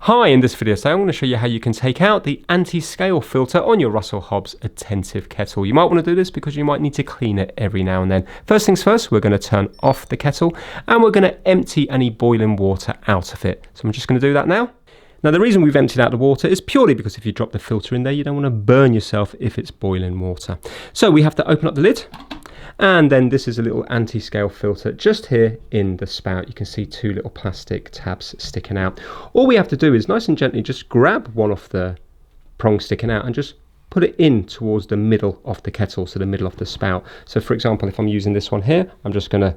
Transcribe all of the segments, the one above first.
Hi, in this video today I'm going to show you how you can take out the anti-scale filter on your Hobbs Attentiv Kettle. You might want to do this because you might need to clean it every now and then. First things first, we're going to turn off the kettle and we're going to empty any boiling water out of it. So I'm just going to do that now. Now the reason we've emptied out the water is purely because if you drop the filter in there, you don't want to burn yourself if it's boiling water. So we have to open up the lid. And then this is a little anti-scale filter just here in the spout. You can see two little plastic tabs sticking out. All we have to do is nice and gently just grab one of the prongs sticking out and just put it in towards the middle of the kettle, so the middle of the spout. So for example, if I'm using this one here, I'm just going to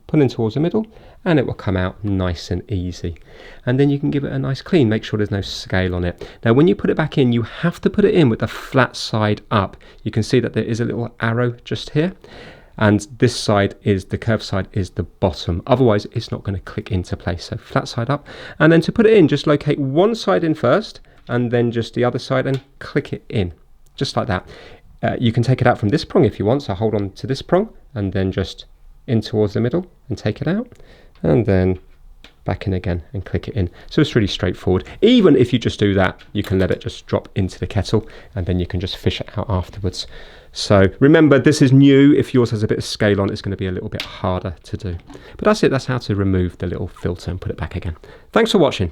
put in towards the middle and it will come out nice and easy. And then you can give it a nice clean, make sure there's no scale on it. Now when you put it back in, you have to put it in with the flat side up. You can see that there is a little arrow just here. And this side is, the curved side is the bottom. Otherwise, it's not going to click into place. So flat side up. And then to put it in, just locate one side in first, and then just the other side and click it in. Just like that. You can take it out from this prong if you want. So hold on to this prong, and then just in towards the middle, and take it out. And then back in again and click it in. So it's really straightforward. Even if you just do that, you can let it just drop into the kettle and then you can just fish it out afterwards. So remember, this is new. If yours has a bit of scale on, it's going to be a little bit harder to do. But that's it. That's how to remove the little filter and put it back again. Thanks for watching.